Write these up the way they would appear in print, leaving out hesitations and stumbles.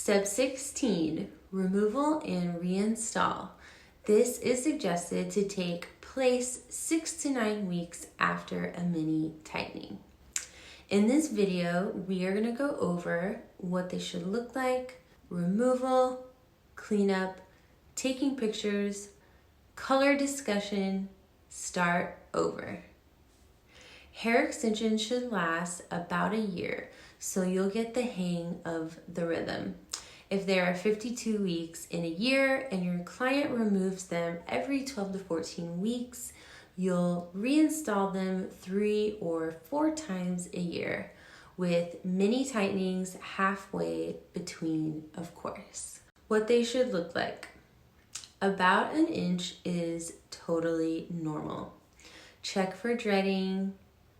Step 16, removal and reinstall. This is suggested to take place 6 to 9 weeks after a mini tightening. In this video, we are going to go over what they should look like, removal, cleanup, taking pictures, color discussion, start over. Hair extensions should last about a year, so you'll get the hang of the rhythm. If there are 52 weeks in a year and your client removes them every 12 to 14 weeks, you'll reinstall them 3 or 4 times a year, with mini tightenings halfway between, of course. What they should look like. About an inch is totally normal. Check for dreading,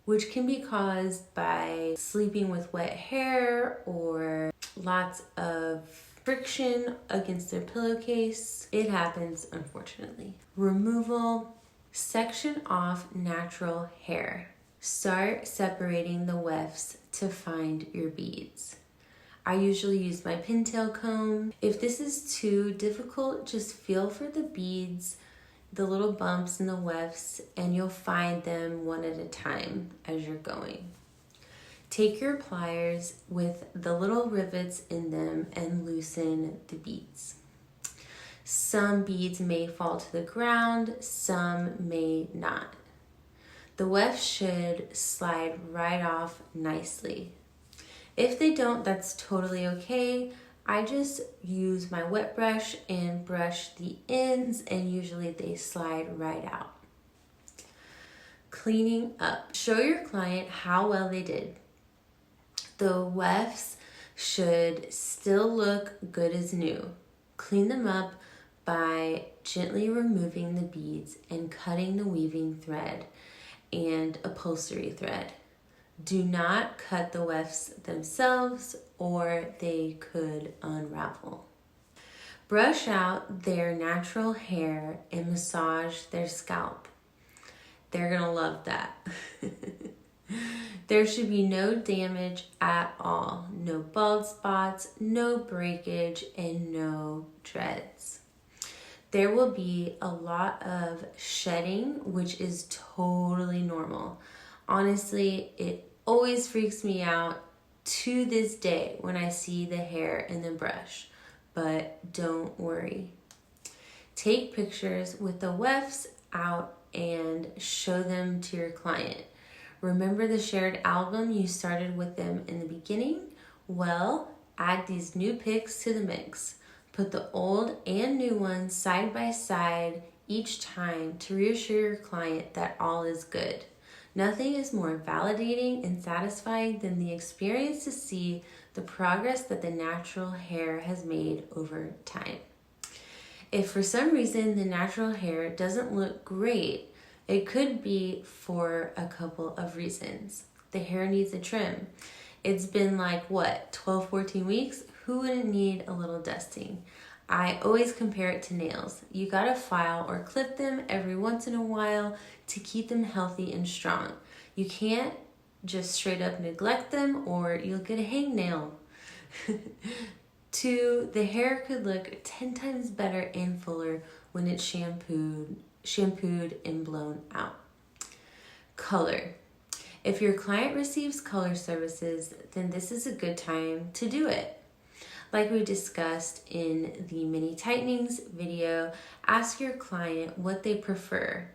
which can be caused by sleeping with wet hair or lots of friction against their pillowcase. It happens, unfortunately. Removal, section off natural hair. Start separating the wefts to find your beads. I usually use my pintail comb. If this is too difficult, just feel for the beads, the little bumps in the wefts, and you'll find them one at a time as you're going. Take your pliers with the little rivets in them and loosen the beads. Some beads may fall to the ground, some may not. The wefts should slide right off nicely. If they don't, that's totally okay. I just use my wet brush and brush the ends, and usually they slide right out. Cleaning up. Show your client how well they did. The wefts should still look good as new. Clean them up by gently removing the beads and cutting the weaving thread and upholstery thread. Do not cut the wefts themselves or they could unravel. Brush out their natural hair and massage their scalp. They're gonna love that. There should be no damage at all. No bald spots, no breakage, and no dreads. There will be a lot of shedding, which is totally normal. Honestly, it always freaks me out to this day when I see the hair in the brush, but don't worry. Take pictures with the wefts out and show them to your client. Remember the shared album you started with them in the beginning? Well, add these new pics to the mix. Put the old and new ones side by side each time to reassure your client that all is good. Nothing is more validating and satisfying than the experience to see the progress that the natural hair has made over time. If for some reason the natural hair doesn't look great, it could be for a couple of reasons. The hair needs a trim. It's been like, 12, 14 weeks? Who wouldn't need a little dusting? I always compare it to nails. You gotta file or clip them every once in a while to keep them healthy and strong. You can't just straight up neglect them or you'll get a hangnail. 2, the hair could look 10 times better and fuller when it's shampooed and blown out. Color. If your client receives color services, then this is a good time to do it. Like we discussed in the mini tightenings video, ask your client what they prefer.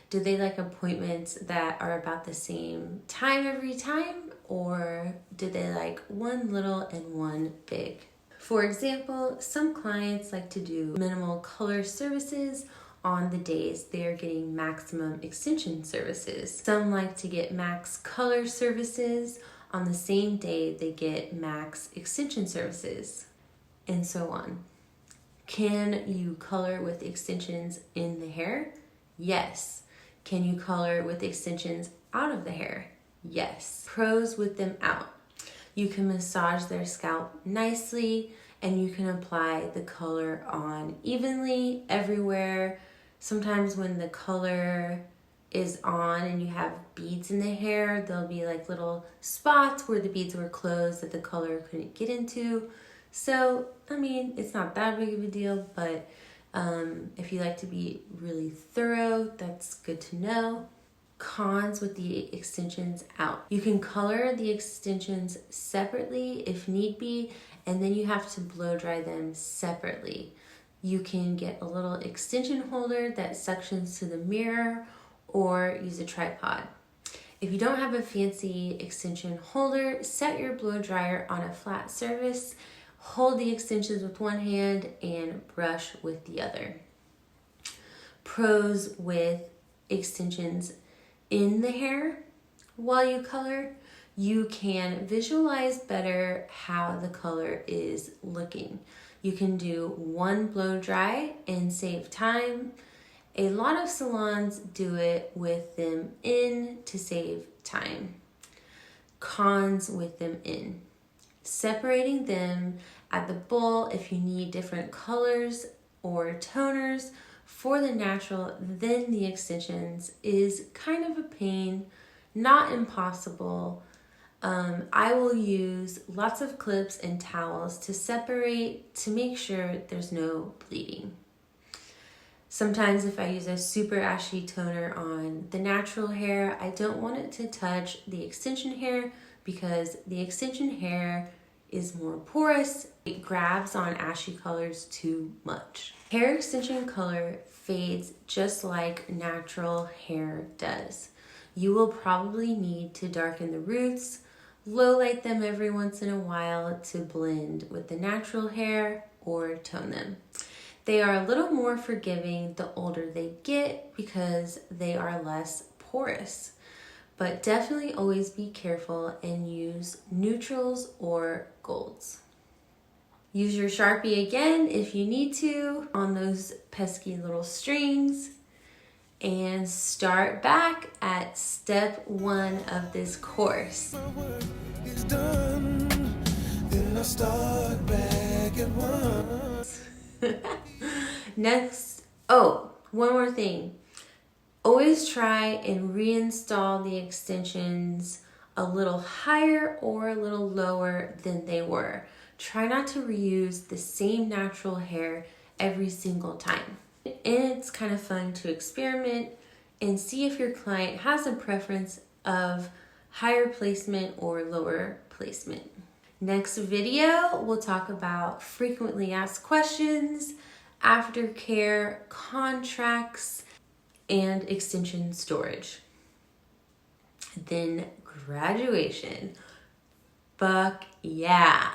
Do they like appointments that are about the same time every time, or do they like one little and one big? For example, some clients like to do minimal color services on the days they are getting maximum extension services. Some like to get max color services on the same day they get max extension services, and so on. Can you color with extensions in the hair? Yes. Can you color with extensions out of the hair? Yes. Pros with them out. You can massage their scalp nicely and you can apply the color on evenly everywhere. Sometimes when the color is on and you have beads in the hair, there'll be like little spots where the beads were closed that the color couldn't get into. So, I mean, it's not that big of a deal, but if you like to be really thorough, that's good to know. Cons with the extensions out. You can color the extensions separately if need be, and then you have to blow dry them separately. You can get a little extension holder that suctions to the mirror or use a tripod. If you don't have a fancy extension holder, set your blow dryer on a flat surface, hold the extensions with one hand and brush with the other. Pros with extensions in the hair while you color: you can visualize better how the color is looking. You can do one blow dry and save time. A lot of salons do it with them in to save time. Cons with them in: separating them at the bowl if you need different colors or toners for the natural than the extensions is kind of a pain, not impossible. I will use lots of clips and towels to separate to make sure there's no bleeding. Sometimes if I use a super ashy toner on the natural hair, I don't want it to touch the extension hair because the extension hair is more porous. It grabs on ashy colors too much. Hair extension color fades just like natural hair does. You will probably need to darken the roots, low light them every once in a while to blend with the natural hair or tone them. They are a little more forgiving the older they get because they are less porous. But definitely always be careful and use neutrals or golds. Use your Sharpie again if you need to on those pesky little strings, and start back at step 1 of this course. My work is done, then I start back at 1. Next, one more thing. Always try and reinstall the extensions a little higher or a little lower than they were. Try not to reuse the same natural hair every single time. And it's kind of fun to experiment and see if your client has a preference of higher placement or lower placement. Next video, we'll talk about frequently asked questions, aftercare, contracts, and extension storage. Then graduation. Fuck yeah.